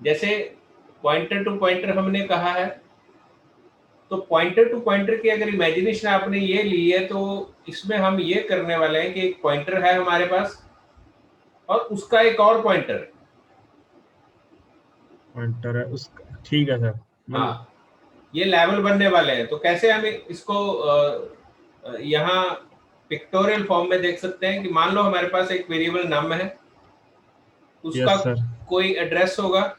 जैसे pointer to pointer हमने कहा है, तो पॉइंटर टू पॉइंटर की अगर इमेजिनेशन आपने ये ली है, तो इसमें हम ये करने वाले हैं कि एक पॉइंटर है हमारे पास और उसका एक और पॉइंटर है। पॉइंटर है उसका, ठीक है सर। हाँ, ये लेवल बनने वाले हैं। तो कैसे हम इसको यहाँ पिक्टोरियल फॉर्म में देख सकते हैं कि मान लो हमारे पास एक वेरिएबल नम है, उसका यस सर। कोई एड्रेस होगा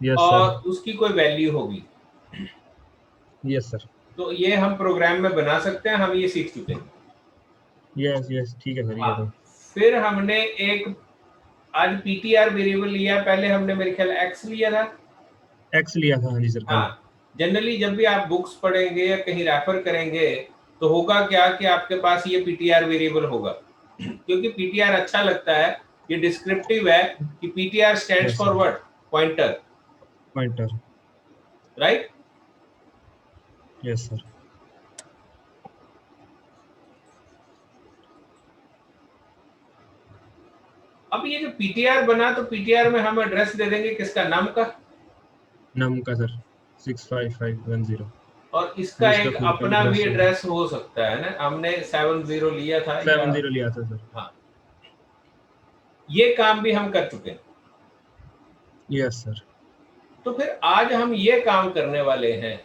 यस और सर। उसकी कोई वैल्यू होगी। Yes sir. तो ये हम प्रोग्राम में बना सकते हैं, हम ये सीख चुके हैं। यस यस, ठीक है सर। ये हाँ, तो फिर हमने एक आज पीटीआर वेरिएबल लिया, पहले हमने मेरे ख्याल एक्स लिया था। एक्स लिया था, हाँ जी सर, कल। हाँ, जनरली जब भी आप बुक्स पढ़ेंगे या कहीं रेफर करेंगे तो होगा क्या कि आपके पास ये पीटीआर वेरिएबल होगा, क्योंकि पीटीआर अच्छा लगता है, ये डिस्क्रिप्टिव है कि PTR stands yes for sir. What, pointer, pointer. Right. Yes sir. अब ये जो पीटीआर बना, तो पीटीआर में हम एड्रेस दे देंगे किसका, नम का। नम का सर, 65510। और इसका जिसका एक खुद का अपना भी एड्रेस हो। एड्रेस हो सकता है ना, हमने 70 लिया था या 70 लिया था सर। हाँ, ये काम भी हम कर चुके हैं। Yes sir. तो फिर आज हम ये काम करने वाले हैं।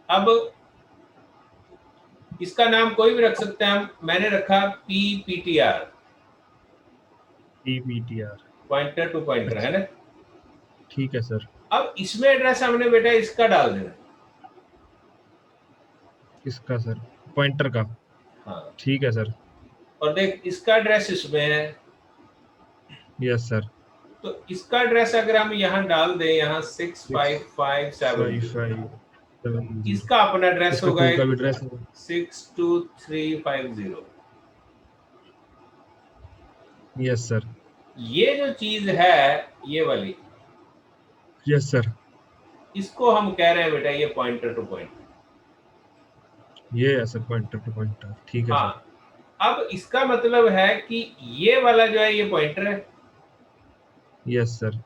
अब इसका नाम कोई भी रख सकते हैं हम, मैंने रखा पीपीटीआर, पीपीटीआर। पॉइंटर टू पॉइंटर, है ना। ठीक है सर। अब इसमें एड्रेस हमने बेटा इसका डाल देना। किसका सर? पॉइंटर का। हाँ, ठीक है सर। और देख इसका एड्रेस इसमें है, यस सर। तो इसका एड्रेस अगर हम यहाँ डाल दें, यहाँ 65570, 65570। इसका अपना एड्रेस इसका होगा खुद का भी एड्रेस है। 62350। Yes sir. ये जो चीज है, ये वाली, यस सर। इसको हम कह रहे हैं बेटा ये पॉइंटर टू पॉइंटर। ये है सर, पॉइंटर टू पॉइंटर, ठीक है सर। हाँ, अब इसका मतलब है कि ये वाला जो है ये पॉइंटर है। Yes sir.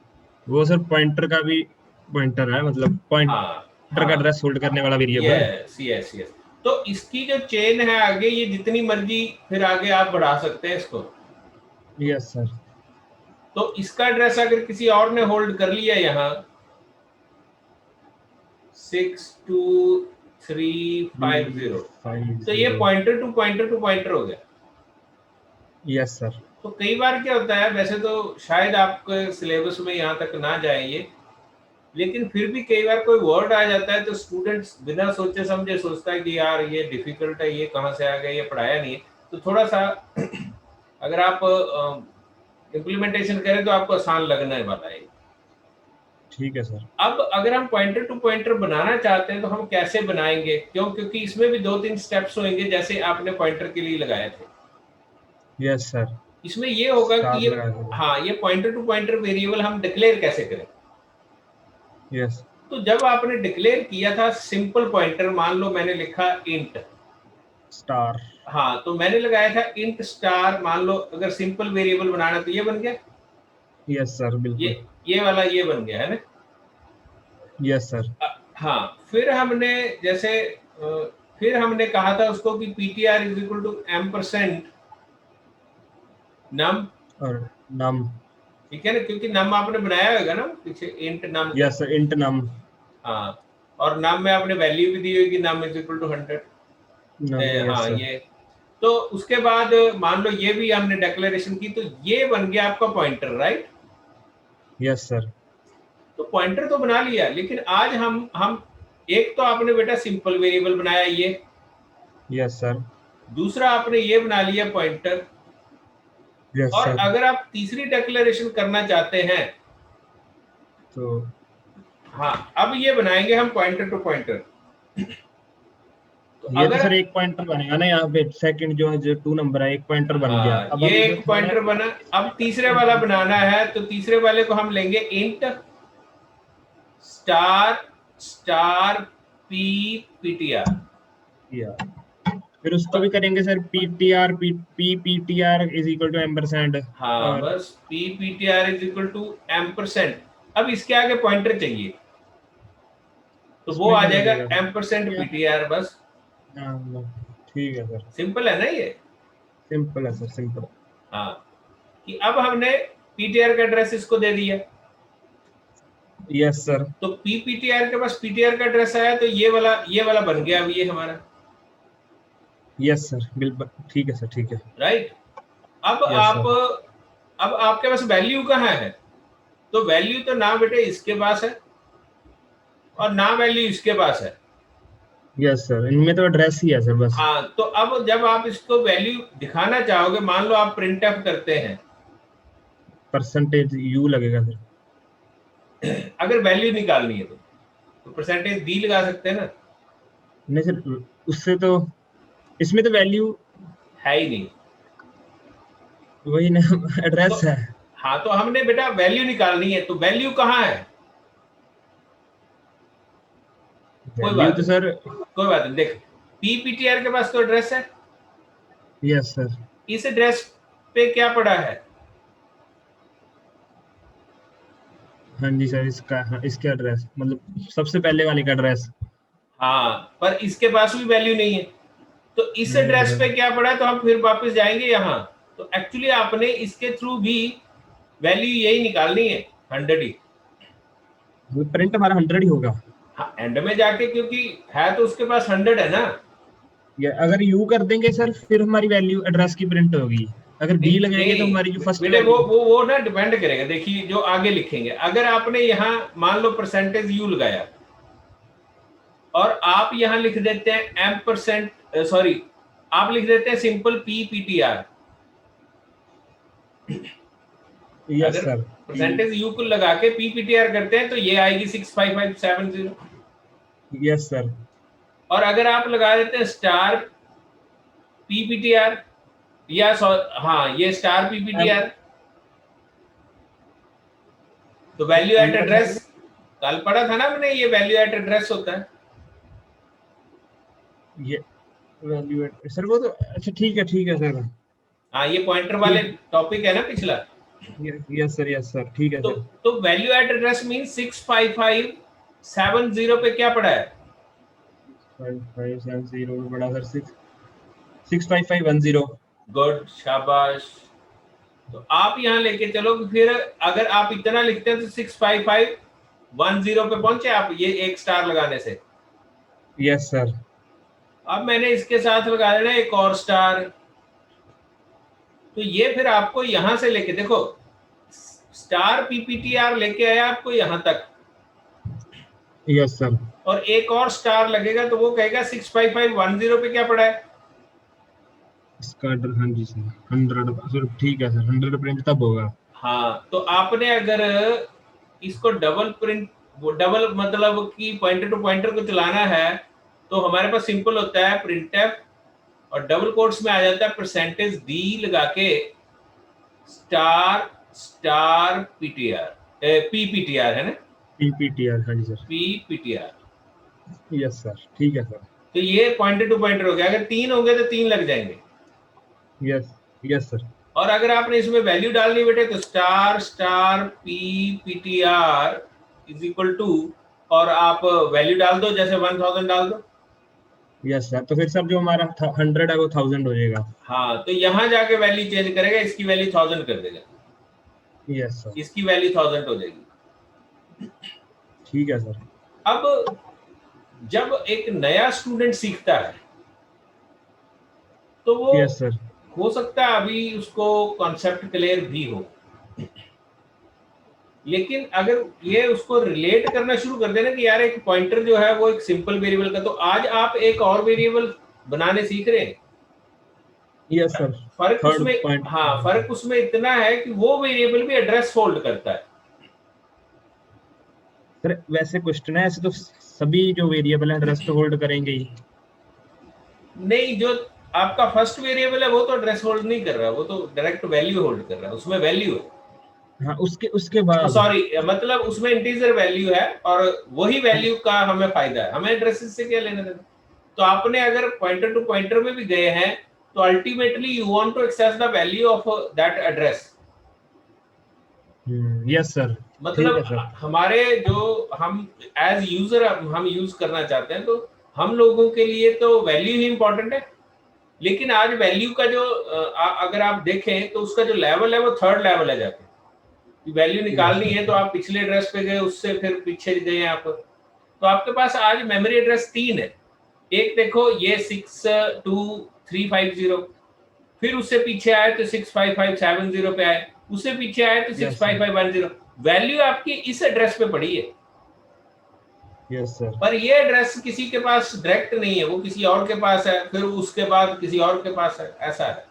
वो सर पॉइंटर का भी पॉइंटर है, मतलब हाँ पॉइंटर का हाँ, एड्रेस होल्ड करने वाला वेरिएबल। Yes yes yes. तो इसकी जो चेन है आगे, ये जितनी मर्जी फिर आगे आप बढ़ा सकते हैं इसको। Yes sir. तो इसका एड्रेस अगर किसी और ने होल्ड कर लिया यहाँ 62350, तो ये पॉइंटर टू पॉइंटर हो गया। Yes sir. तो कई बार क्या होता है, वैसे तो शायद आपके सिलेबस में यहाँ तक ना जाए ये, लेकिन फिर भी कई बार कोई वर्ड आ जाता है तो स्टूडेंट्स बिना सोचे समझे सोचता है कि यार ये डिफिकल्ट है, ये कहाँ से आ गया, ये पढ़ाया नहीं है। तो थोड़ा सा अगर आप इम्प्लीमेंटेशन करें तो आपको आसान लगने वाला है। ठीक है सर। अब अगर हम पॉइंटर टू पॉइंटर बनाना चाहते हैं तो हम कैसे बनाएंगे, क्योंकि इसमें भी 2-3 स्टेप्स होंगे जैसे आपने पॉइंटर के लिए लगाए थे। Yes sir. इसमें ये होगा कि स्टार ये, लगा दो। हाँ, ये पॉइंटर टू पॉइंटर वेरिएबल हम डिक्लेयर कैसे करें। यस। तो जब आपने डिक्लेयर किया था सिंपल पॉइंटर, मान लो मैंने लिखा इंट स्टार। हाँ, तो मैंने लगाया था इंट स्टार। मान लो अगर सिंपल वेरिएबल बनाना तो ये बन गया, यस सर, बिल्कुल। ये वाला ये बन गया है ना। Yes sir. हाँ, फिर हमने जैसे फिर हमने कहा था उसको कि ptr is equal to ampersand num, और नम। ठीक है ना, क्योंकि नम आपने बनाया होगा ना पीछे int num. Yes sir, int num. हाँ, और नम में आपने वैल्यू भी दी होगी, num is equal to 100। Num, yes हाँ, सर। ये तो उसके बाद मान लो ये भी हमने डिक्लेरेशन की, तो ये बन गया आपका पॉइंटर, राइट। Yes sir. तो पॉइंटर तो बना लिया, लेकिन आज हम एक तो आपने बेटा सिंपल वेरिएबल बनाया ये, यस सर। दूसरा आपने ये बना लिया पॉइंटर, यस और सर। अगर आप तीसरी डिक्लेरेशन करना चाहते हैं तो हाँ, अब ये बनाएंगे हम पॉइंटर टू पॉइंटर। तो ये तो अगर सर एक पॉइंटर बनेगा ना यहाँ पे, सेकंड जो 2 नंबर है, एक पॉइंटर बन गया। हाँ, अब ये हम जो एक थर्ड है पॉइंटर बना। अब तीसरे वाला बनाना है, तो तीसरे वाले को हम लेंगे int star star P PTR. फिर उसको भी करेंगे sir, PTR is equal to ampersand. हाँ और बस PPTR is equal to ampersand. अब इसके आगे पॉइंटर चाहिए, तो वो इसमें आ क्या जाएगा लगेगा सर? एम्परसेंट या PTR बस। हाँ ठीक है सर, सिंपल है ना ये। सिंपल है सर, सिंपल। हाँ, कि अब हमने PTR का एड्रेस इसको दे दिया, यस सर। तो PPTR के पास PTR का एड्रेस आया, तो ये वाला बन गया अब ये हमारा। यस सर, बिल्कुल ठीक है सर, ठीक है। राइट। अब यस आप सर। अब आपके पास वैल्यू कहाँ है? तो वैल्यू तो ना बेटे इसके पास है और ना वैल्यू इसके पास है। यस सर, इनमें तो एड्रेस ही है सर बस। हाँ, तो अब जब आप इसको वैल्यू दिखाना चाहोगे, मान लो आप प्रिंट एफ करते हैं, परसेंटेज यू लगेगा सर। अगर वैल्यू निकालनी है तो परसेंटेज डी लगा सकते हैं ना। नहीं सर, उससे तो इसमें तो वैल्यू है ही नहीं। वही ना, तो एड्रेस है। हाँ, तो हमने बेटा वैल्यू निकालनी है, तो वैल्यू कहाँ है? कोई वैल्यू बात तो नहीं, सर। कोई बात नहीं, देख PPTR के पास तो एड्रेस है। Yes sir. इस एड्रेस पे क्या पड़ा है? हाँ जी सर, इसका, हाँ इसके एड्रेस मतलब सबसे पहले वाले का एड्रेस। हाँ, पर इसके पास भी वैल्यू नहीं है, तो इस नहीं है एड्रेस सर। पे क्या पड़ा है, तो हम फिर वापस जाएंगे यहाँ। तो एक्चुअली आपने इसके थ्रू भी वैल्यू यही निकालनी है, 100 ही। प्रिंट हमारा 100 ही होगा। हाँ, एंड में जाके, क्योंकि है तो उसके पास 100 है ना। या अगर यू कर देंगे सर, फिर हमारी वैल्यू एड्रेस की प्रिंट होगी। अगर नहीं डी लगाएंगे तो नहीं हमारी जो फर्स्ट बेटे, वो वैल्यू। वो वो ना डिपेंड करेगा। देखिए जो आगे लिखेंगे, अगर आपने यहाँ मान लो परसेंटेज यू लगाया और आप यहाँ लिख देते हैं एम%, सॉरी, आप लिख देते हैं सिंपल PPTR। यस अगर सर। परसेंटेज यू को लगा के PPTR करते हैं तो ये आएगी 65570। Yes sir. और अगर आप लगा देते हैं स्टार PPTR, या हाँ ये स्टार एम PPTR, तो वैल्यू एट एम एड्रेस, कल पढ़ा था ना मैंने, ये वैल्यू एट एड्रेस होता है। ये वैल्यू सर, वो तो अच्छा ठीक है सर। हाँ, ये पॉइंटर वाले ठीक। टॉपिक है ना पिछला। यस सर, ठीक है तो सर। तो वैल्यू एट एड्रेस मीन 65570 पे क्या पड़ा है? 5570 में बड़ा सर, 65510। गुड, शाबाश। तो आप यहाँ लेके चलो, फिर अगर आप इतना लिखते हैं तो 65510 पे पहुंचे आप, ये एक स्टार लगाने से। Yes sir. अब मैंने इसके साथ लगा देना एक और स्टार, तो ये फिर आपको यहां से लेके देखो, स्टार PPTR लेके आया आपको यहां तक, यस सर। और एक और स्टार लगेगा तो वो कहेगा 65510 पे क्या पड़ा है। इसका हाँ जी सर, 100 सर, ठीक है सर, 100 प्रिंट तब होगा। हाँ, तो आपने अगर इसको डबल प्रिंट, वो डबल मतलब कि पॉइंटर टू पॉइंटर को चलाना है, तो हमारे पास सिंपल होता है printf, और डबल कोट्स में आ जाता है परसेंटेज डी लगा के स्टार स्टार PPTR है ना, PPTR, हाँ जी सर। PPTR। यस सर, ठीक है सर। तो ये पॉइंटर टू पॉइंटर हो गया, अगर 3 होंगे तो 3 लग जाएंगे। Yes yes sir. और अगर आपने इसमें वैल्यू डालनी बेटे, तो star star PPTR is equal to, और आप वैल्यू डाल दो, जैसे 1000 डाल दो। यस सर, तो फिर सर जो हमारा 100 है वो 1000 हो जाएगा। हाँ, तो यहां जाके वैल्यू चेंज करेगा, इसकी वैल्यू 1000 कर देगा, यस सर, इसकी वैल्यू 1000 हो जाएगी। ठीक है सर। अब जब एक नया स्टूडेंट सीखता है, तो वो यस सर। हो सकता है अभी उसको कॉन्सेप्ट क्लियर भी हो, लेकिन अगर ये उसको रिलेट करना शुरू कर देना कि यार एक पॉइंटर जो है वो एक सिंपल वेरिएबल का, तो आज आप एक और वेरिएबल बनाने सीख रहे हैं। Yes sir. फर्क थर्ड उसमें, पॉइंट। हाँ, फर्क उसमें इतना है कि वो वेरिएबल भी एड्रेस होल्ड करता है। सर वैसे क्वेश्चन है, ऐसे तो सभी जो वेरिएबल है एड्रेस तो होल्ड करेंगे ही। नहीं, जो आपका फर्स्ट वेरिएबल है वो तो एड्रेस होल्ड नहीं कर रहा, वो तो डायरेक्ट वैल्यू होल्ड कर रहा है, उसमें वैल्यू है। हाँ, उसके उसके बाद। सॉरी, मतलब उसमें इंटीजर वैल्यू है, और वही वैल्यू का हमें फायदा है, हमें एड्रेसेस से क्या लेना देना। तो आपने अगर पॉइंटर टू पॉइंटर में भी गए हैं तो ultimately you want to access the value of that address. Yes sir, ठीक है मतलब सर। हमारे जो हम एज यूजर हम यूज करना चाहते हैं, तो हम लोगों के लिए तो वैल्यू ही इंपॉर्टेंट है। लेकिन आज वैल्यू का जो अगर आप देखें तो उसका जो लेवल है वो थर्ड लेवल है, जाके वैल्यू यस निकालनी है तो सर। आप पिछले एड्रेस पे गए, उससे फिर पीछे गए आप, तो आपके पास आज मेमोरी एड्रेस 3 है। एक देखो ये 62350, फिर उससे पीछे आए तो 65570 पे आए, उससे पीछे आए तो यस सर। 65510। वैल्यू आपकी इस एड्रेस पे पड़ी है, यस सर। पर ये एड्रेस किसी के पास डायरेक्ट नहीं है, वो किसी और के पास है, फिर उसके बाद किसी और के पास है, ऐसा है।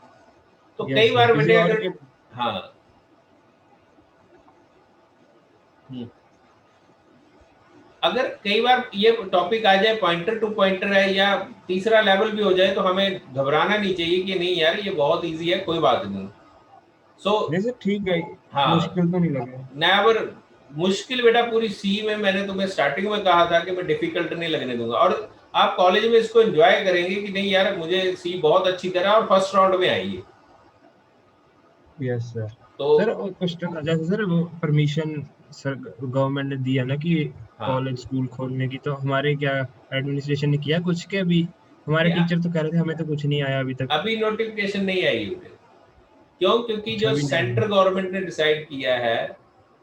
तो कई यस सर, बार किसी बेटे और अगर के। हाँ अगर कई बार ये टॉपिक आ जाए पॉइंटर टू पॉइंटर है या तीसरा लेवल भी हो जाए, तो हमें घबराना नहीं चाहिए कि नहीं यार ये बहुत इजी है, कोई बात नहीं। सो जैसे ठीक है, हाँ, मुश्किल तो नहीं लगे। नेवर मुश्किल बेटा पूरी सी में मैंने तुम्हें स्टार्टिंग में कहा था कि मैं डिफिकल्ट नहीं लगने दूंगा, और आप कॉलेज में इसको एंजॉय करेंगे कि नहीं यार मुझे सी बहुत अच्छी तरह और फर्स्ट राउंड में आई है। Yes sir. तो सर क्वेश्चन जैसे सर वो परमिशन सर गवर्नमेंट ने दिया ना कि हाँ, कॉलेज स्कूल खोलने की, तो हमारे क्या एडमिनिस्ट्रेशन ने किया कुछ के? अभी हमारे क्या टीचर तो कह रहे थे हमें तो कुछ नहीं आया अभी तक। अभी नोटिफिकेशन नहीं आई है। क्यों? क्योंकि अच्छा, जो अभी नहीं सेंट्रल आया। गवर्नमेंट ने डिसाइड किया है,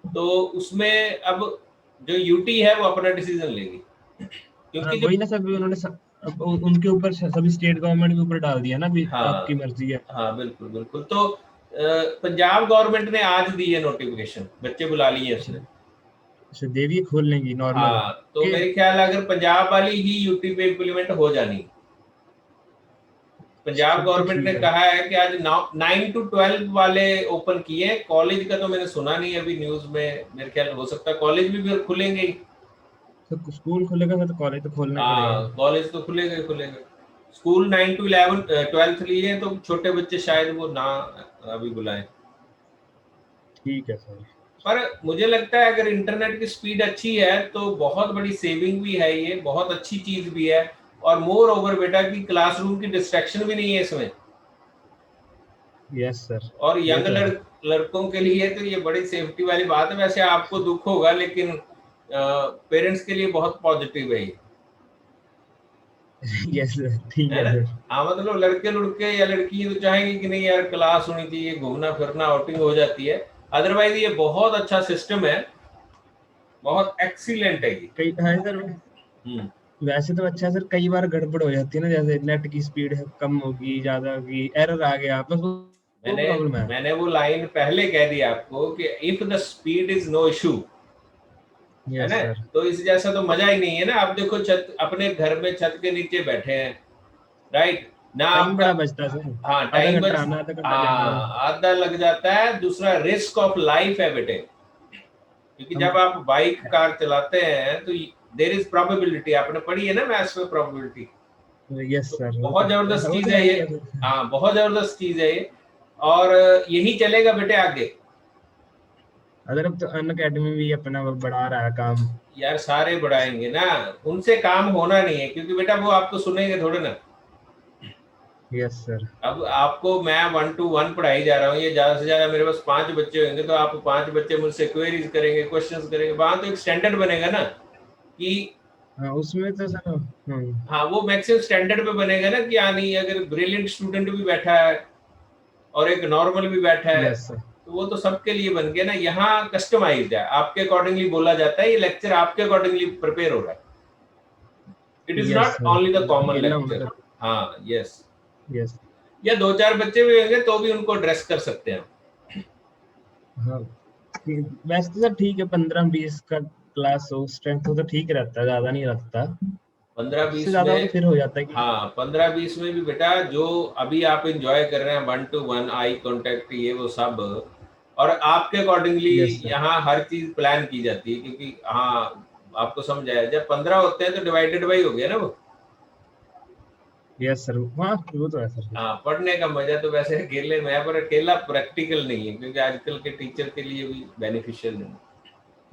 तो उसमें अब जो यूटी है वो अपना डिसीजन लेगी, हाँ क्योंकि जो वही ना सर, उन्होंने अब उनके ऊपर सभी स्टेट गवर्नमेंट के ऊपर डाल दिया ना, अभी आपकी हाँ मर्जी है। हाँ बिल्कुल बिल्कुल। तो पंजाब गवर्नमेंट ने आज दी है नोटिफिकेशन, बच्चे बुला लिए अच्छा। उसने। अच्छा, देवी खोलने की नॉर्मल हाँ, तो के? मेरे ख्याल अगर पंजाब वाली ही यूटी पे इम्प्लीमेंट हो जानी। पंजाब फिर तो गवर्नमेंट ने ठीक है। कहा है कि आज 9 to 12 वाले ओपन किए, कॉलेज का तो मैंने सुना नहीं अभी न्यूज में, मेरे ख्याल हो सकता है कॉलेज भी खुलेंगे ही। तो स्कूल खुलेगा फिर तो कॉलेज तो खोलना ही पड़ेगा। हाँ, कॉलेज तो खुलेगा ही खुलेगा। स्कूल 9 to 11 12th लिए, तो छोटे बच्चे शायद वो ना अभी बुलाएं। ठीक है सर। पर मुझे लगता है अगर इंटरनेट की स्पीड अच्छी है तो बहुत बड़ी सेविंग भी है, ये बहुत अच्छी चीज भी है। और मोर ओवर बेटा की क्लासरूम की डिस्ट्रैक्शन भी नहीं है इसमें। Yes sir. और ये यंग तो है। लड़कों के लिए तो ये बड़ी सेफ्टी वाली बात है। वैसे आपको दुख होगा, लेकिन पेरेंट्स के लिए बहुत पॉजिटिव है ये, यस सर, ठीक है है ना? सर। हाँ, मतलब लड़के लुड़के या लड़की तो चाहेंगे कि नहीं यार क्लास होनी चाहिए, घूमना फिरना आउटिंग हो जाती है। अदरवाइज ये बहुत अच्छा सिस्टम है, बहुत एक्सीलेंट है ये। कई है सर। हम्म। वैसे तो अच्छा है सर, कई बार गड़बड़ हो जाती है ना, जैसे नेट की स्पीड है कम होगी ज्यादा होगी, एरर आ गया, बस वो मैंने प्रॉब्लम है। मैंने वो लाइन पहले कह दी आपको कि if the speed is no issue, है यस ना? सर। तो इस जैसा तो मजा ही नहीं है ना। आप देखो छत, अपने घर में छत के नीचे बैठे हैं, राइट ना टाइम आपका। बड़ा बचता है सर। हाँ, आधा टाइम घंटा बच, आना, आधा घंटा जाना। हाँ आधा लग जाता है। दूसरा रिस्क ऑफ लाइफ है बेटे, क्योंकि हम। जब आप बाइक कार चलाते हैं तो देर इज प्रोबेबिलिटी, आपने पढ़ी है ना मैथ्स में प्रोबेबिलिटी। यस तो सर, बहुत जबरदस्त वो चीज तो है है ये। ही है सर। हाँ, बहुत जबरदस्त चीज है ये, और यही चलेगा बेटे आगे। अगर अब तो अन अकेडमी भी अपना वो बढ़ा रहा है काम। यार सारे बढ़ाएंगे ना, उनसे काम होना नहीं है, क्योंकि बेटा वो आपको सुनेंगे थोड़े ना। Yes sir. अब आपको मैं 1 to 1 पढ़ाई जा रहा हूँ, ये ज्यादा से ज्यादा मेरे पास 5 बच्चे होंगे, तो आप 5 बच्चे मुझसे क्वेरीज करेंगे, क्वेश्चंस करेंगे, वहां तो एक स्टैंडर्ड बनेगा ना कि हाँ उसमें तो सर। हाँ, वो मैक्सिमम स्टैंडर्ड पे बनेगा ना कि हाँ नहीं, अगर ब्रिलियंट स्टूडेंट भी बैठा है और एक नॉर्मल भी बैठा है, यस सर। तो वो तो सबके लिए बन गया ना। यहाँ कस्टमाइज्ड है, आपके अकॉर्डिंगली बोला जाता है, ये लेक्चर आपके अकॉर्डिंगली प्रिपेयर हो रहा है। It is yes not sir, only the common अकेला हूँ मैं लेक्चर। तो। हाँ, यस। यस। या 2 4 बच्चे भी होंगे तो भी उनको ड्रेस कर सकते हैं। हाँ वैसे तो सर ठीक है, 15-20 का क्लास हो स्ट्रेंथ हो तो ठीक रहता है, ज्यादा नहीं रखता। पंद्रह उससे बीस ज्यादा हो तो में फिर हो जाता है कि। हाँ, 15 20 में भी बेटा जो अभी आप इंजॉय कर रहे हैं, 1 to 1 आई कांटेक्ट, ये वो सब, और आपके अकॉर्डिंगली यस सर। यहाँ हर चीज प्लान की जाती है, क्योंकि हाँ आपको समझ आया, जब 15 होते हैं तो डिवाइडेड बाई हो गया ना वो। यस सर, हाँ वो तो है सर। हाँ, पढ़ने का मजा तो वैसे अकेले में है, पर अकेला प्रैक्टिकल नहीं है, क्योंकि आजकल के टीचर के लिए भी बेनिफिशियल नहीं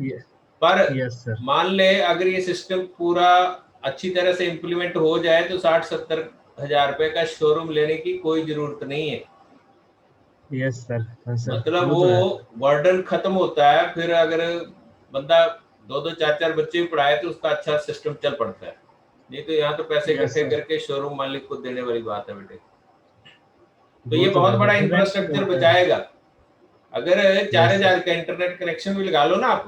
है। यस। पर यस सर। मान ले अगर ये सिस्टम पूरा अच्छी तरह से इम्प्लीमेंट हो जाए तो 60-70 हजार रुपए का शोरूम लेने की कोई जरूरत नहीं है। यस सर, हाँ सर, मतलब वो वो तो है। बर्डन खत्म होता है। फिर अगर बंदा 2-2 4-4 बच्चे भी पढ़ाए तो उसका अच्छा सिस्टम चल पड़ता है। नहीं तो यहाँ तो पैसे यस इकट्ठे सर, करके शोरूम मालिक को देने वाली बात है बेटे। तो वो ये तो बहुत है बड़ा सर, रेंट पे इंफ्रास्ट्रक्चर होता है। बचाएगा। अगर चार यस सर, हजार का इंटरनेट कनेक्शन भी लगा लो ना आप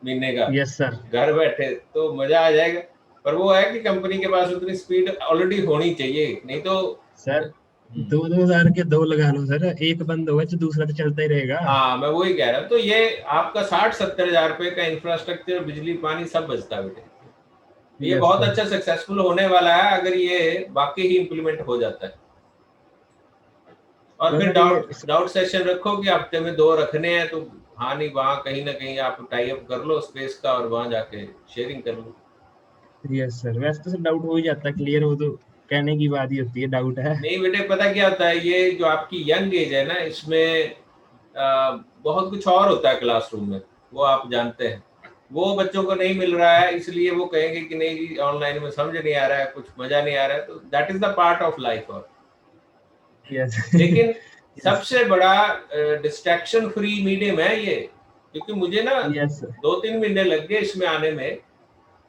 महीने का यस सर, घर बैठे, तो मजा आ जाएगा। पर वो है कि कंपनी के पास उतनी स्पीड ऑलरेडी होनी चाहिए, नहीं तो सर 2,000 के दो लगा लो सर, एक बंद होगा तो दूसरा तो चलता ही रहेगा। हाँ मैं वही कह रहा हूँ। तो ये आपका 60-70 हजार रुपए का इंफ्रास्ट्रक्चर, बिजली पानी सब बचता है बेटे। ये यस बहुत सर, अच्छा सक्सेसफुल होने वाला है अगर ये वाकई ही इम्प्लीमेंट हो जाता है। और तो फिर सर ये डाउट डाउट सेशन रखो कि हफ्ते में 2 रखने हैं, तो हाँ नहीं वहाँ कहीं ना कहीं आप टाई अप कर लो स्पेस का और वहां जाके शेयरिंग कर लो। यस सर, वैसे तो सर डाउट हो ही जाता है क्लियर, वो तो कहने की बात ही होती है, डाउट है। नहीं बेटे, पता क्या होता है, ये जो आपकी यंग एज है ना, इसमें बहुत कुछ और होता है क्लासरूम में, वो आप जानते हैं। वो बच्चों को नहीं मिल रहा है, इसलिए वो कहेंगे कि नहीं जी ऑनलाइन में समझ नहीं आ रहा है, कुछ मजा नहीं आ रहा है। तो that is the part of life. और यस लेकिन यस सबसे बड़ा डिस्ट्रैक्शन फ्री मीडियम है ये। क्योंकि मुझे ना यस 2-3 महीने लग गए इसमें आने में।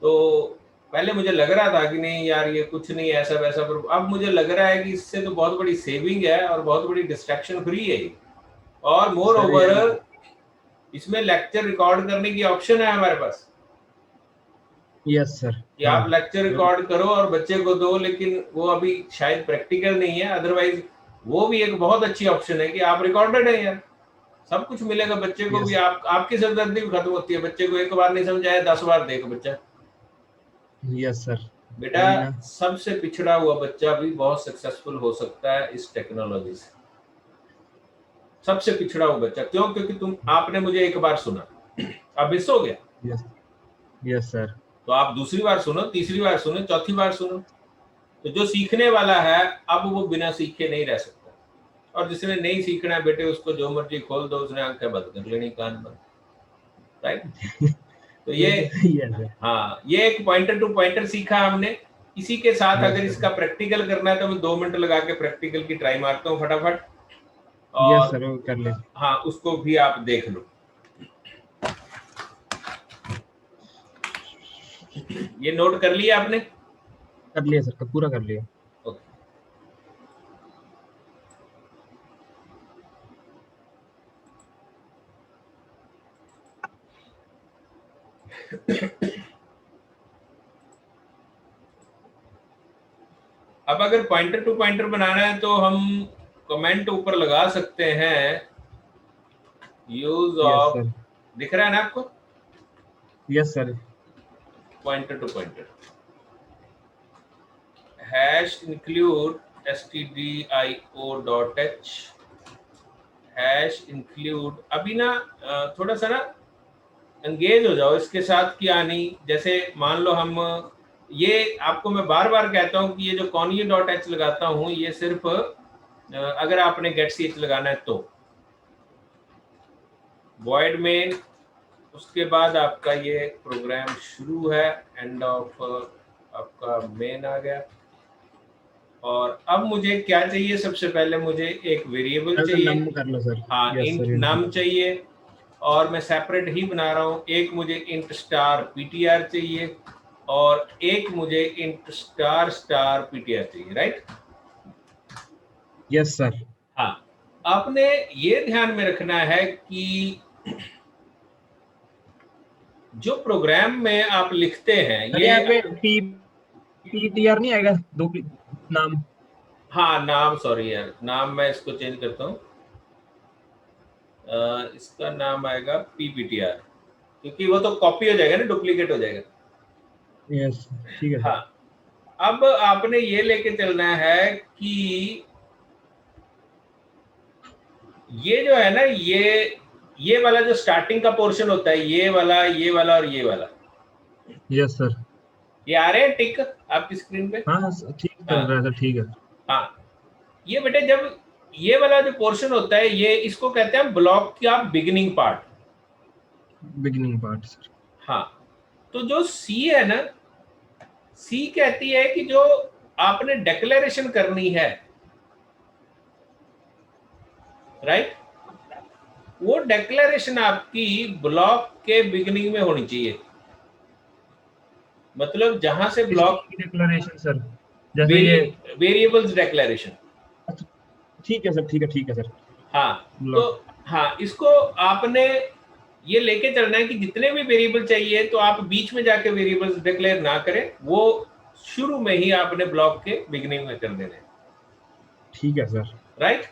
तो पहले मुझे लग रहा था कि नहीं यार ये कुछ नहीं ऐसा वैसा, पर अब मुझे लग रहा है कि इससे तो बहुत बड़ी सेविंग है और बहुत बड़ी डिस्ट्रैक्शन फ्री है ये। और मोर सर, ओवर इसमें लेक्चर रिकॉर्ड करने की ऑप्शन है हमारे पास यस सर, कि हाँ आप लेक्चर रिकॉर्ड करो और बच्चे को दो। लेकिन वो अभी शायद प्रैक्टिकल नहीं है, अदरवाइज वो भी एक बहुत अच्छी ऑप्शन है कि आप रिकॉर्डेड है यार, सब कुछ मिलेगा बच्चे को भी। यस आपकी सिरदर्दी भी खत्म होती है। बच्चे को एक बार नहीं समझाया 10 बार देख बच्चा। यस सर, बेटा वही ना। सबसे पिछड़ा हुआ बच्चा भी बहुत सक्सेसफुल हो सकता है इस टेक्नोलॉजी से। सबसे पिछड़ा हुआ बच्चा क्यों? क्योंकि आपने मुझे एक बार सुना, अब मिस हो गया, यस यस सर, तो आप दूसरी बार सुनो, तीसरी बार सुनो, चौथी बार सुनो। तो जो सीखने वाला है अब वो बिना सीखे नहीं रह सकता। और जिसने नहीं सीखना है बेटे, उसको जो मर्जी खोल दो, उसने आंखें बंद कर लेनी, कान बंद। राइट। तो ये वो तो सही है सर। हाँ, ये एक पॉइंटर टू पॉइंटर सीखा हमने। इसी के साथ यस अगर सर, इसका प्रैक्टिकल करना है तो मैं 2 मिनट लगा के प्रैक्टिकल की ट्राई मारता हूँ फटाफट। यस और सर, वो कर ले। हाँ, उसको भी आप देख लो। ये नोट कर लिया आपने? कर लिया सर, पूरा कर लिया। ओके। अब अगर पॉइंटर टू पॉइंटर बनाना है तो हम कमेंट ऊपर लगा सकते हैं, यूज यस ऑफ, सर, दिख रहा है ना आपको? Yes sir, pointer to pointer hash include stdio.h hash include. अभी ना थोड़ा सा ना एंगेज हो जाओ इसके साथ कि आनी। जैसे मान लो हम, ये आपको मैं बार बार कहता हूँ कि ये जो conio.h लगाता हूँ ये सिर्फ अगर आपने get ch लगाना है तो void main, उसके बाद आपका ये प्रोग्राम शुरू है, एंड ऑफ आपका मेन आ गया। और अब मुझे क्या चाहिए? सबसे पहले मुझे एक वेरिएबल सर चाहिए। नम कर लो सर। हाँ, यस इंट सर, नम चाहिए। और मैं सेपरेट ही बना रहा हूँ। एक मुझे इंट स्टार ptr चाहिए और एक मुझे इंट स्टार स्टार ptr चाहिए। राइट। Yes sir. हाँ, आपने ये ध्यान में रखना है कि जो प्रोग्राम में आप लिखते हैं सर ये, यहाँ पे पीटीआर नहीं आएगा, नाम? हाँ नाम, सॉरी यार, नाम मैं इसको चेंज करता हूँ। इसका नाम आएगा pptr, क्योंकि वो तो कॉपी हो जाएगा ना, डुप्लीकेट हो जाएगा। यस, ठीक है हाँ, सर। अब आपने ये लेके चलना है कि ये जो है ना, ये वाला जो स्टार्टिंग का पोर्शन होता है, ये वाला और ये वाला, यस सर। ये आ रहे हैं टिक आपकी स्क्रीन पे? हाँ ठीक चल हाँ रहा है सर, ठीक है। हाँ। ये बेटे जब ये वाला जो पोर्शन होता है, ये इसको कहते हैं ब्लॉक का beginning part. Beginning part sir. हाँ, तो जो सी है ना, सी कहती है कि जो आपने डिक्लेरेशन करनी है, राइट, वो डिक्लेरेशन आपकी ब्लॉक के बिगिनिंग में होनी चाहिए। मतलब जहां से किस ब्लॉक, चीज की डिक्लेरेशन सर? जैसे ये वेरिएबल्स डिक्लेरेशन। अच्छा, ठीक है सर, ठीक है, ठीक है सर। हाँ, तो ब्लॉक। हाँ, इसको आपने ये लेके चलना है कि जितने भी वेरिएबल चाहिए तो आप बीच में जाके वेरिएबल्स डिक्लेयर ना करें, वो शुरू में ही आपने ब्लॉक के बिगिनिंग में कर देने, ठीक है सर, राइट।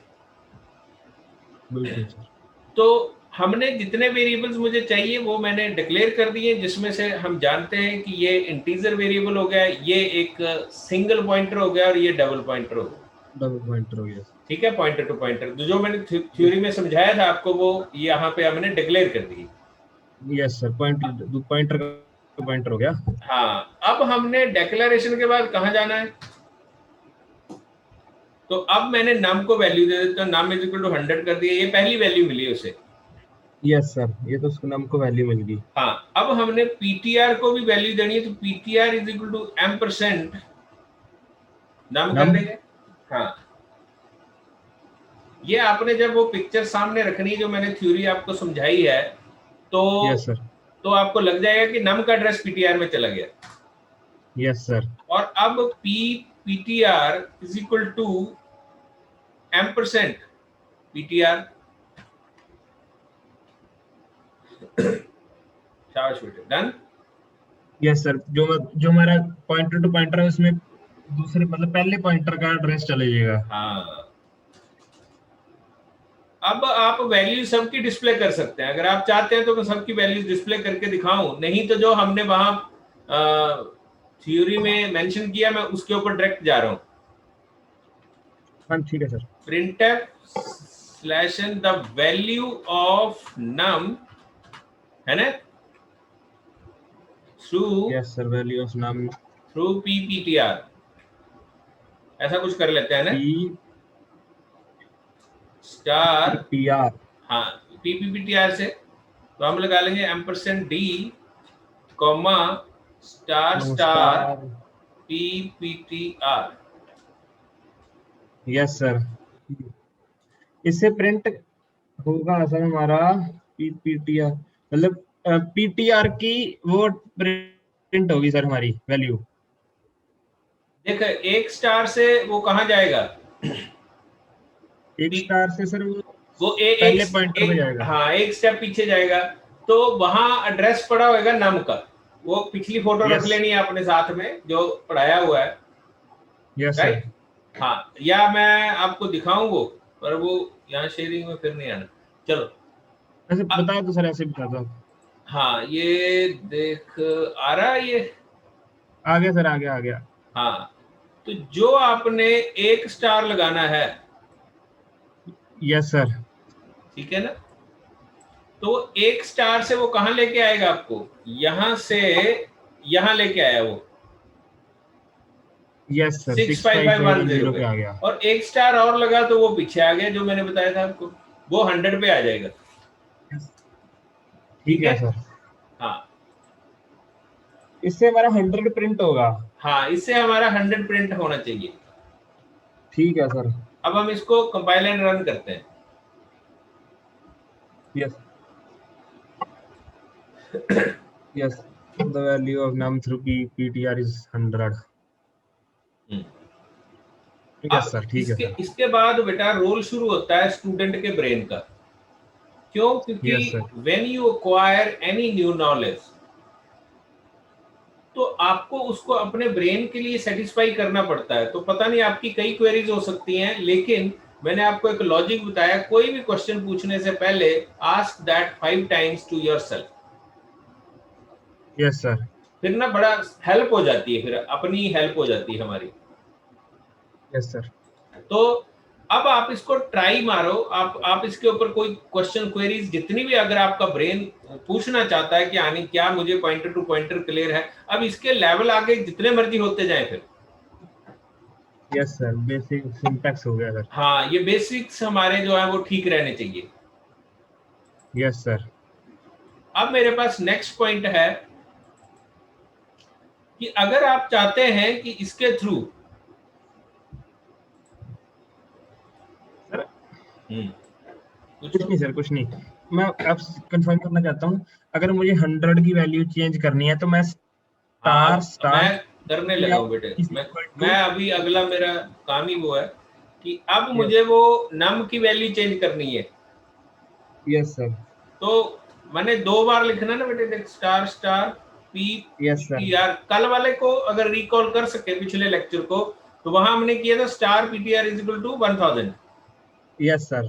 बिल्कुल सर। तो हमने जितने वेरिएबल्स मुझे चाहिए वो मैंने डिक्लेयर कर दिए, जिसमें से हम जानते हैं कि ये इंटीजर वेरिएबल हो गया, ये एक सिंगल पॉइंटर हो गया और ये डबल पॉइंटर हो गया। डबल पॉइंटर हो गया। ठीक है, पॉइंटर टू पॉइंटर जो मैंने थ्योरी में समझाया था आपको, वो यहाँ पे हमने डिक्लेयर कर दी। यस सर, पॉइंटर पॉइंटर का पॉइंटर हो गया। हाँ, अब हमने डिक्लेरेशन के बाद कहाँ जाना है? तो अब मैंने नम को वैल्यू दे देता हूँ, नम इज इक्वल टू 100 कर दिया, ये पहली वैल्यू मिली उसे। यस सर, ये तो उसको नाम को वैल्यू मिल गई। हाँ, अब हमने पीटीआर को भी वैल्यू देनी है, तो PTR is equal to m% num कर नम। देंगे। हाँ, ये आपने जब वो पिक्चर सामने रखनी है जो मैंने थ्योरी आपको समझाई है, तो यस सर। तो आपको लग जाएगा कि नम का एड्रेस पीटीआर में चला गया। Yes sir. और अब PTR is equal to m% PTR. शाबाश बेटे, डन। यस सर, जो हमारा पॉइंटर टू पॉइंटर है उसमें दूसरे मतलब पहले पॉइंटर का एड्रेस चले जाएगा। हाँ, अब आप वैल्यू सबकी डिस्प्ले कर सकते हैं, अगर आप चाहते हैं तो मैं सबकी वैल्यू डिस्प्ले करके दिखाऊं, नहीं तो जो हमने वहां थ्योरी में मेंशन किया मैं उसके ऊपर डायरेक्ट जा रहा हूं। हाँ ठीक है sir. printf slash n the value of num, है ना, through yes sir, value of नाम ptr, ऐसा कुछ कर लेते हैं ना, पी स्टार। T R. हाँ, ptr से तो हम लगा लेंगे %d comma star star star. ptr। Yes sir, इससे प्रिंट होगा सर हमारा पीटीआर, मतलब पीटीआर की वो प्रिंट होगी सर हमारी वैल्यू। देख, एक स्टार से वो कहाँ जाएगा? एक स्टार से सर वो एक पहले पॉइंटर पे जाएगा। हाँ, एक स्टेप पीछे जाएगा, तो वहां एड्रेस पड़ा होगा नम का। वो पिछली फोटो रख यस। लेनी है अपने साथ में जो पढ़ाया हुआ है, यस सर। राइट। हाँ, या मैं आपको दिखाऊं वो, पर वो यहाँ शेयरिंग में फिर नहीं आना। चलो, ऐसे बता दो सर, ऐसे बता दो। हाँ, ये देख आ रहा है ये। आ गया सर, आ गया, आ गया। हाँ, तो जो आपने एक स्टार लगाना है, यस सर। ठीक है ना, तो एक स्टार से वो कहां लेके आएगा आपको, यहां से यहां लेके आया वो यस सर, 65510 पे पे, आ गया। और एक स्टार और लगा तो वो पीछे आ गया जो मैंने बताया था आपको, वो 100 पे आ जाएगा। Yes, ठीक ठीक है। है सर। हाँ, इससे हमारा 100 प्रिंट होगा। हाँ, इससे हमारा 100 प्रिंट होना चाहिए। ठीक है सर। अब हम इसको कंपाइल एंड रन करते हैं। Yes. Yes, the value of num through ptr is 100। Yes अब सर, ठीक है इसके सर। इसके बाद बेटा रोल शुरू होता है स्टूडेंट के ब्रेन का। क्यों? क्योंकि yes sir. When you acquire any new knowledge, तो आपको उसको अपने ब्रेन के लिए सेटिस्फाई करना पड़ता है। तो पता नहीं, आपकी कई क्वेरीज हो सकती हैं, लेकिन मैंने आपको एक लॉजिक बताया, कोई भी क्वेश्चन पूछने से पहले ask that 5 times to yourself. Yes sir. फिर ना बड़ा हेल्प हो जाती है, फिर अपनी हेल्प हो जाती है हमारी। Yes sir. तो अब आप इसको ट्राई मारो, आप इसके ऊपर कोई क्वेश्चन क्वेरीज जितनी भी अगर आपका ब्रेन पूछना चाहता है कि आने क्या मुझे पॉइंटर टू पॉइंटर क्लियर है, अब इसके लेवल आगे जितने मर्जी होते जाए फिर। यस सर, बेसिक सिंटैक्स हो गया सर। हाँ, ये बेसिक्स हमारे जो है वो ठीक रहने चाहिए। Yes sir. अब मेरे पास नेक्स्ट पॉइंट है कि अगर आप चाहते हैं कि इसके थ्रू सर कुछ नहीं सर, कुछ नहीं, मैं अब कंफर्म करना चाहता हूँ, अगर मुझे 100 की वैल्यू चेंज करनी है तो मैं हाँ, स्टार अब स्टार मैं करने लगा हूँ बेटे, इज इक्वल मैं टू। अभी अगला मेरा काम ही वो है कि अब यस मुझे वो नम की वैल्यू चेंज करनी है। Yes sir. तो मैंने 2 बार लिखना ना बेटे, देख star star P yes sir. PTR. कल वाले को अगर रिकॉल कर सके पिछले लेक्चर को, तो वहां हमने किया था star PTR is equal to 1000। Yes sir.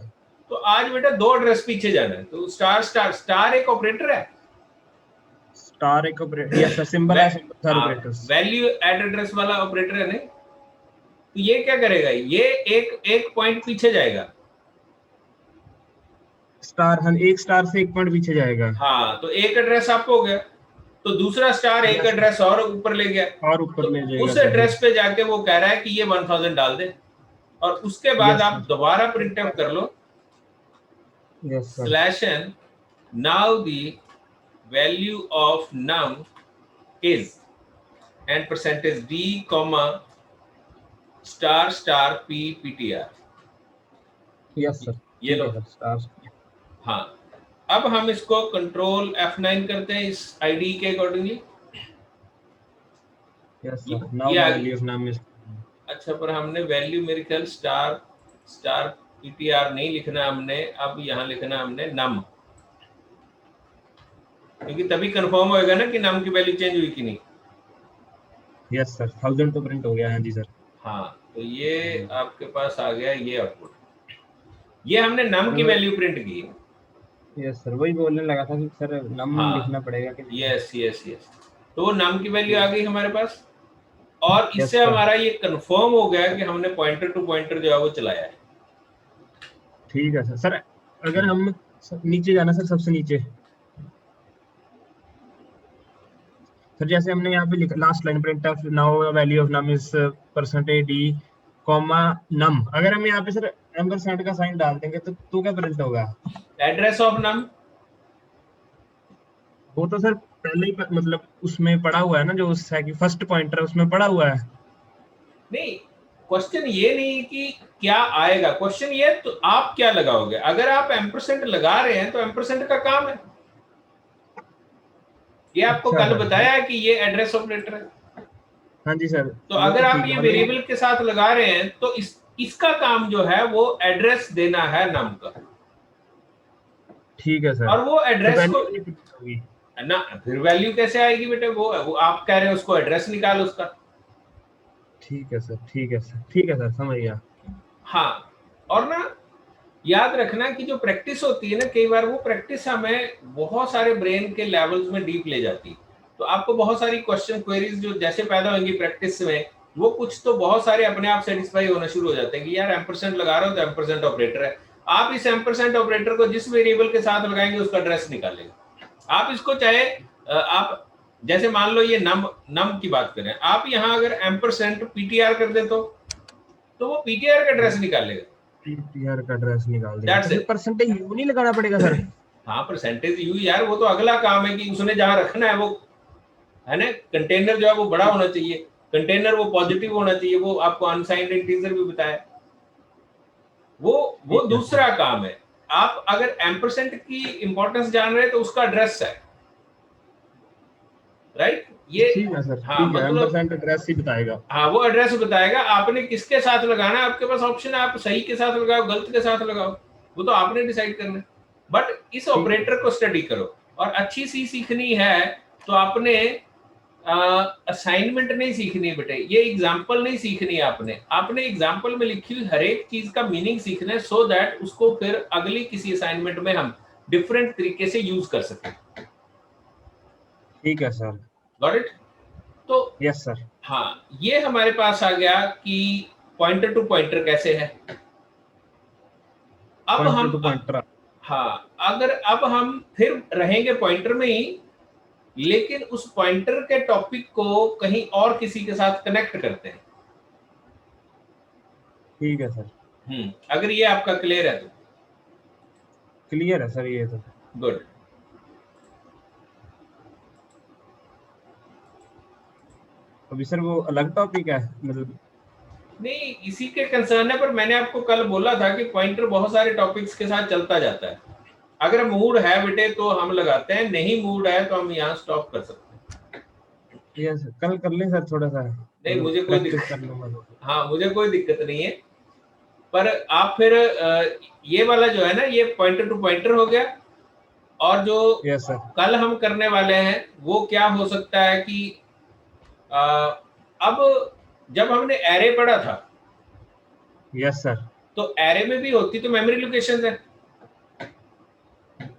तो आज बेटा 2 एड्रेस पीछे जाना है, तो स्टार स्टार स्टार एक ऑपरेटर है, स्टार एक ऑपरेटर, यस सर, सिंबल है sir operators. Value add address वाला ऑपरेटर है नहीं। तो ये क्या करेगा, ये एक एक पॉइंट पीछे जाएगा। स्टार, हाँ, एक स्टार से एक पॉइंट पीछे जाएगा। हाँ, तो एक एड्रेस आपको हो गया, तो दूसरा स्टार एक यस एड्रेस और ऊपर ले गया, और ऊपर तो ले जाएगा, उस सही। एड्रेस पे जाके वो कह रहा है कि ये 1000 डाल दे, और उसके बाद यस आप सर। दोबारा प्रिंट आउट कर लो yes sir. Slash N, now the value of num is and percentage D comma star star P PTR. Yes sir, ये ठीक लो। है सर, स्टार। हाँ, अब हम इसको कंट्रोल F9 करते हैं इस आईडी के अकॉर्डिंगली। यस ये, सर, नाउ ये द आ गई। वैल्यू ऑफ नाम इज। अच्छा, पर हमने वैल्यू मेरे ख्याल स्टार स्टार पीटीआर नहीं लिखना हमने, अब यहाँ लिखना हमने नम, क्योंकि तभी कंफर्म होएगा ना कि नम की वैल्यू चेंज हुई कि नहीं। यस सर, 1000 तो प्रिंट हो गया, हाँ जी सर। हाँ, तो ये आपके पास आ गया ये आउटपुट, ये हमने नम की मैं वैल्यू प्रिंट की है। यस सर, वही बोलने लगा था कि सर नम हाँ, लिखना पड़ेगा कि नहीं। यस यस यस, तो वो नम की वैल्यू आ गई हमारे पास, और यस इससे सर, हमारा ये कंफर्म हो गया कि हमने पॉइंटर टू पॉइंटर जो है वो चलाया है। ठीक है सर। सर अगर हम नीचे जाना सर, सबसे नीचे सर, जैसे हमने यहाँ पे लिखा last line, print of now value of num is percentage D comma num, अगर हम यहाँ पे सर एम्परसेंड का साइन डाल देंगे तो क्या प्रिंट होगा? एड्रेस ऑफ नम, वो तो सर पहले ही मतलब उसमें पड़ा हुआ है ना, जो उस है कि फर्स्ट पॉइंटर उसमें पड़ा हुआ है। नहीं, क्वेश्चन ये नहीं कि क्या आएगा, क्वेश्चन ये तो आप क्या लगाओगे। अगर आप एम्परसेंट लगा रहे हैं तो एम्परसेंट का काम है, ये आपको अच्छा कल सर, बताया है कि ये एड्रेस ऑपरेटर है। हाँ जी सर, तो वो अगर तो आप ठीक है, ये मतलब वेरिएबल के साथ लगा रहे हैं तो इसका काम जो है वो एड्रेस देना है नाम का, ठीक है सर, और वो तो एड्रेस को वैल्यू नहीं प्रिंट होगी। ना, फिर वैल्यू कैसे आएगी बेटे, वो आप कह रहे हैं उसको एड्रेस निकाल उसका। ठीक है सर, ठीक है सर, ठीक है सर, समझ गया। हाँ, और ना याद रखना कि जो प्रैक्टिस होती है ना, कई बार वो प्रैक्टिस हमें बहुत सारे ब्रेन के लेवल्स में डीप ले जाती है। तो आपको बहुत सारी क्वेश्चन क्वेरीज जो जैसे पैदा होंगी प्रैक्टिस में, वो कुछ तो बहुत सारे अपने आप सेटिस्फाई होना शुरू हो जाते हैं कि यार एम्परसेंट लगा रहे हो तो एम्परसेंट ऑपरेटर है। आप इस एम्परसेंट ऑपरेटर को जिस वेरिएबल के साथ लगाएंगे उसका एड्रेस निकालेगा। आप इसको चाहे आप जैसे मान लो ये नम नम की बात करें, आप यहाँ अगर एम्परसेंट पीटीआर कर दे तो वो पीटीआर का एड्रेस निकालेगा। पीटीआर का एड्रेस निकाल देगा, तो दैट्स फिर इट। परसेंटेज यू नहीं लगाना पड़ेगा सर? हाँ, परसेंटेज यू यार, वो तो अगला काम है कि उसने जहां रखना है वो, है ना, कंटेनर जो है वो बड़ा होना चाहिए, कंटेनर वो पॉजिटिव होना चाहिए, वो आपको अनसाइंड इंटीजर भी बताया, वो ठीक है सर, दूसरा काम है। आप अगर एम्परसेंट की इंपॉर्टेंस जान रहे हैं तो उसका एड्रेस है, राइट, ये, ठीक है सर, हाँ ठीक है, मतलब, एम्परसेंड एड्रेस ही बताएगा। हाँ वो एड्रेस बताएगा आपने किसके साथ लगाना है। आपके पास ऑप्शन है, आप सही के साथ लगाओ गलत के साथ लगाओ, वो तो आपने डिसाइड करना है। बट इस ठीक है ऑपरेटर को सर, स्टडी करो, और अच्छी सी सीखनी है तो आपने असाइनमेंट नहीं सीखनी बेटे, ये एग्जाम्पल नहीं सीखनी, आपने आपने एग्जाम्पल में लिखी हुई हर एक चीज का मीनिंग सीखना है, सो दैट उसको फिर अगली किसी असाइनमेंट में हम डिफरेंट तरीके से यूज कर सकें। ठीक है सर। Got it. तो यस सर। हाँ, ये हमारे पास आ गया कि पॉइंटर टू पॉइंटर कैसे है। अब पॉइंटर हम, टू पॉइंटर। हाँ, अगर अब हम फिर रहेंगे पॉइंटर में ही, लेकिन उस पॉइंटर के टॉपिक को कहीं और किसी के साथ कनेक्ट करते हैं। ठीक है सर। अगर ये आपका क्लियर है तो क्लियर है सर, ये तो। गुड। अभी सर वो अलग टॉपिक है मतलब? नहीं, इसी के कंसर्न है, पर मैंने आपको कल बोला था कि पॉइंटर बहुत सारे टॉपिक्स के साथ चलता जाता है। अगर मूड है बेटे तो हम लगाते हैं, नहीं मूड है तो हम यहाँ स्टॉप कर सकते हैं। यस, कल कर लें सर थोड़ा सा, नहीं, मतलब मुझे कोई प्रैक्टिस कर दिक्कत, लूंगा थोड़ा। हाँ मुझे कोई दिक्कत नहीं है। पर आप फिर ये वाला जो है ना, ये पॉइंटर टू पॉइंटर हो गया। और जो यस सर। कल हम करने वाले हैं वो क्या हो सकता है कि अ, अब जब हमने एरे पढ़ा था यस सर। तो एरे में भी होती तो मेमोरी लोकेशन है।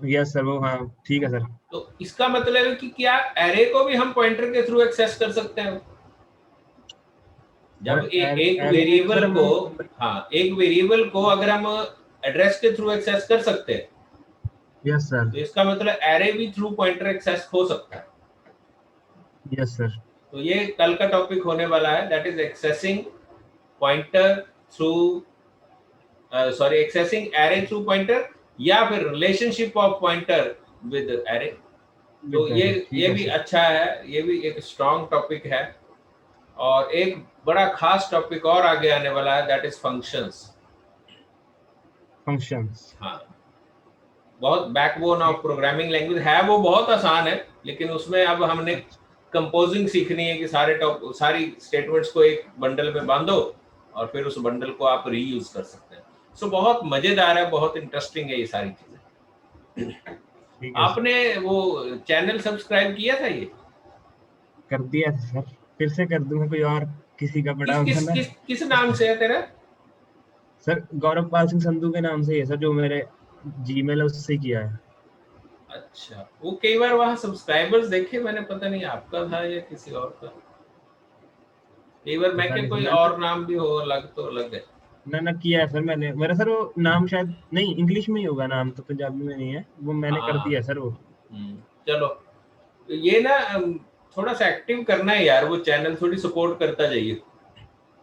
यस सर, वो हाँ ठीक है सर। तो इसका मतलब है कि क्या एरे को भी हम पॉइंटर के थ्रू एक्सेस कर सकते हैं? सर जब एक एरे में तो वेरिएबल सर को, हम, हाँ एक वेरिएबल को अगर हम एड्रेस के थ्रू एक्सेस कर सकते हैं यस सर। तो इसका मतलब एरे भी थ्रू पॉइंटर एक्सेस हो सकता है। Yes sir. तो ये कल का टॉपिक होने वाला है, that is accessing pointer through, sorry accessing array through pointer, या फिर relationship of pointer with array. तो विद ये एरे, ठीक ये है भी सर। अच्छा है, ये भी एक स्ट्रॉन्ग टॉपिक है। और एक बड़ा खास टॉपिक और आगे आने वाला है, दैट इज फंक्शंस। फंक्शंस। हाँ, बहुत बैकबोन ऑफ प्रोग्रामिंग लैंग्वेज है, वो बहुत आसान है, लेकिन उसमें अब हमने अच्छा। कंपोजिंग सीखनी है कि सारी स्टेटमेंट्स को एक बंडल में बांधो और फिर उस बंडल को आप रीयूज कर सकते हैं। सो बहुत मजेदार है, बहुत इंटरेस्टिंग है ये सारी चीजें। ठीक है सर। आपने वो चैनल सब्सक्राइब किया था ये? कर दिया था सर, फिर से कर दूंगा, कोई और किसी का बड़ा किस होगा किस ना। किस किस नाम से है तेरा? सर गौरव पाल सिंह संधू के नाम से ही है सर, जो मेरे जीमेल है उससे किया है। अच्छा, वो कई बार वहाँ सब्सक्राइबर्स देखे मैंने, पता नहीं आपका था या किसी और का। कई बार मैं पता क्या, नहीं सर, कोई मैंने और नाम भी हो अलग तो अलग है। ना किया है सर मैंने, मेरा सर वो नाम शायद नहीं इंग्लिश में ही होगा नाम, तो पंजाबी में नहीं है वो, मैंने कर हाँ। दिया सर वो। चलो, तो ये ना थोड़ा सा एक्टिव करना है यार, वो चैनल थोड़ी सपोर्ट करता जाइए।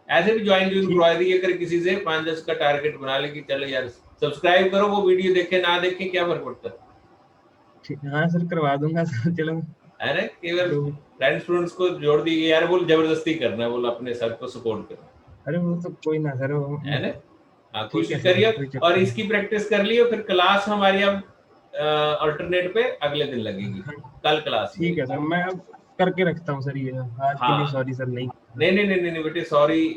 ऐसे भी ज्वाइन ज्वाइन ठीक। करवा दिए कर किसी से, 5-10 का टारगेट बना ले कि चलो यार सब्सक्राइब करो, वो वीडियो देखे ना देखे क्या फर्क पड़ता ठीक, हाँ सर करवा दूंगा सर, चलो। है ना? केवल जो, फ्रेंड्स स्टूडेंट्स को जोड़ दी यार, बोल जबरदस्ती करना है, बोल अपने सर को सपोर्ट करना अरे वो तो कोई ना सर, वो है ना? हाँ, ठीक है कोशिश सर, करिए। कोई और चक्कर नहीं। इसकी प्रैक्टिस कर लियो, फिर क्लास हमारी अब अल्टरनेट पे अगले दिन लगेगी। हाँ, कल क्लास ठीक नहीं। है सर, मैं अब करके रखता हूँ सर, ये आज के लिए हाँ, सॉरी सर, नहीं। नहीं नहीं नहीं नहीं बेटे, सॉरी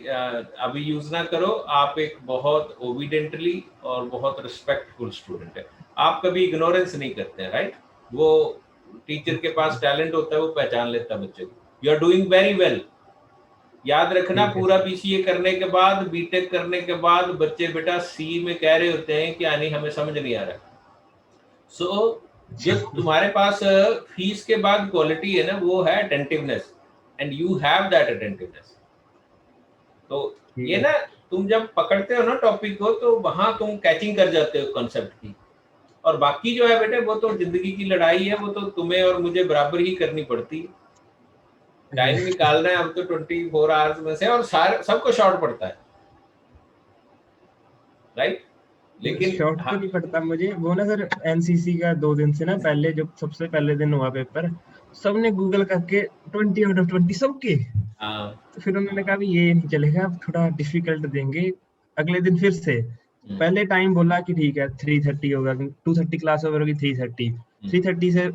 अभी यूज ना करो। आप एक बहुत ओबिडेंटली और बहुत रिस्पेक्टफुल स्टूडेंट है। आप कभी इग्नोरेंस नहीं करते हैं, राइट? वो टीचर के पास टैलेंट होता है, वो पहचान लेता है बच्चे को। You are doing very well. याद रखना, ठीक है पूरा सर। बीसीए करने के बाद, बीटेक करने के बाद बच्चे बेटा सी में कह रहे होते हैं कि यानी हमें समझ नहीं आ रहा। सो जो तुम्हारे पास फीस के बाद क्वालिटी है ना, वो है attentiveness, and you have that attentiveness. तो ठीक ये है ना, तुम जब पकड़ते हो ना टॉपिक को, तो वहां तुम कैचिंग कर जाते हो कॉन्सेप्ट की। और बाकी जो है बेटे, वो तो जिंदगी की लड़ाई है, वो तो तुम्हें और मुझे बराबर ही करनी पड़ती है। टाइम निकालना है अब तो 24 आवर्स में से, और सारे सबको शॉर्ट पड़ता है, राइट? लेकिन शॉर्ट तो हाँ। नहीं पड़ता मुझे वो ना सर, एनसीसी का 2 दिन से ना पहले, जब सबसे पहले दिन हुआ पेपर, सबने गूगल करके 20 आउट ऑफ 20 सबके, हाँ। तो फिर उन्होंने कहा भी ये नहीं चलेगा, अब थोड़ा डिफिकल्ट देंगे। अगले दिन फिर से हम्म, पहले टाइम बोला कि ठीक है 3:30 होगा, 2:30 क्लास ओवर होगी, 3:30, हम्म, 3:30 से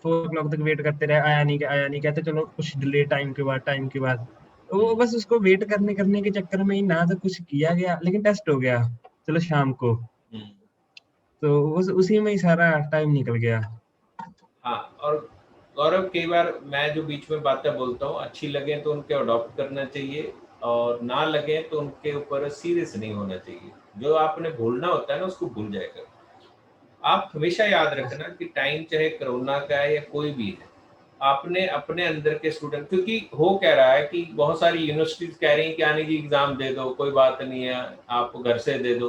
4 o'clock तक वेट करते रहे, आया नहीं, कहते चलो कुछ डिले टाइम के बाद वो हम्म, बस उसको वेट करने करने के चक्कर में ही ना तो कुछ किया गया, लेकिन टेस्ट हो गया चलो शाम को, हम्म। तो उसी में ही सारा टाइम निकल गया। हाँ, और गौरव, कई बार मैं जो बीच में बातें बोलता हूँ अच्छी लगे तो उनके अडॉप्ट करना चाहिए, और ना लगे तो उनके ऊपर सीरियस नहीं होना चाहिए। जो आपने भूलना होता है ना, उसको भूल जाएगा। आप हमेशा याद रखना कि टाइम चाहे कोरोना का है या कोई भी है, आपने अपने अंदर के स्टूडेंट, क्योंकि हो कह रहा है कि बहुत सारी यूनिवर्सिटीज कह रही हैं कि आने जी एग्जाम दे दो, कोई बात नहीं है, आप घर से दे दो।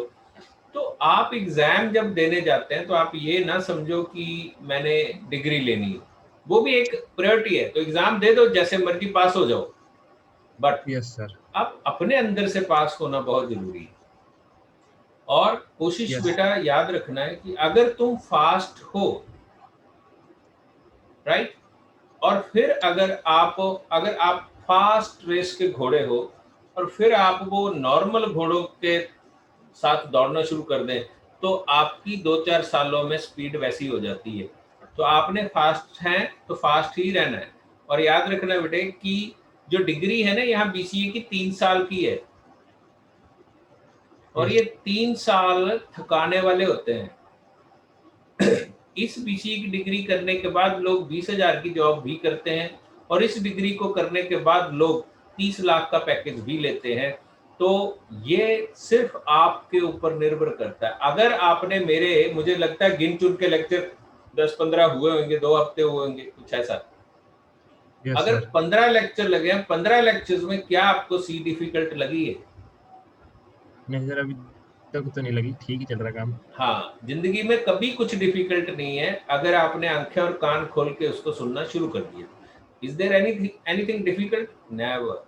तो आप एग्जाम जब देने जाते हैं तो आप ये ना समझो कि मैंने डिग्री लेनी है, वो भी एक प्रायोरिटी है, तो एग्जाम दे दो, जैसे मर्जी पास हो जाओ, बट यस सर। आप अपने अंदर से पास होना बहुत जरूरी है। और कोशिश यस। बेटा याद रखना है कि अगर तुम फास्ट हो, राइट, और फिर अगर आप फास्ट रेस के घोड़े हो और फिर आप वो नॉर्मल घोड़ों के साथ दौड़ना शुरू कर दें, तो आपकी 2-4 सालों में स्पीड वैसी हो जाती है। तो आपने फास्ट हैं तो फास्ट ही रहना है। और याद रखना बेटे कि जो डिग्री है ना यहाँ बीसीए की 3 साल की है, और Yes. ये 3 साल थकाने वाले होते हैं। इस बीसीए की डिग्री करने के बाद लोग 20,000 की जॉब भी करते हैं, और इस डिग्री को करने के बाद लोग 30 लाख का पैकेज भी लेते हैं। तो ये सिर्फ आपके ऊपर निर्भर करता है। अगर आपने मुझे लगता है गिन चुन के लेक्चर 10-15 हुए होंगे, 2 हफ्ते हुए होंगे, कुछ ऐसा। Yes, अगर sir. 15 लेक्चर लगे हैं, 15 लेक्चर्स में क्या आपको सी डिफिकल्ट लगी है? नहीं सर, अभी तक तो नहीं लगी, ठीक ही चल रहा काम। हाँ, जिंदगी में कभी कुछ डिफिकल्ट नहीं है अगर आपने आंखें और कान खोल के उसको सुनना शुरू कर दिया। Is there anything difficult? Never.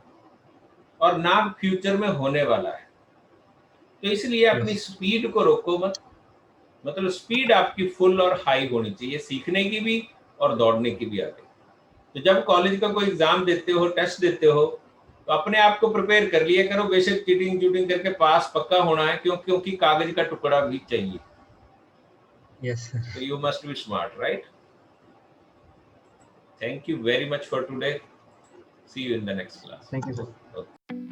और ना फ्यूचर में होने वाला है। तो इसलिए अपनी Yes. स्पीड को रोको मत। मतलब स्पीड आपकी फुल और हाई होनी चाहिए, सीखने की भी और दौड़ने की भी आगे। तो जब कॉलेज का कोई एग्जाम देते हो, टेस्ट देते हो, तो अपने आप को प्रिपेयर कर लिया करो, बेशक चीटिंग करके पास पक्का होना है, क्योंकि कागज का टुकड़ा भी चाहिए। Yes, sir. So you must be smart, right? Thank you very much for today. See you in the next class. Thank you, sir. Okay.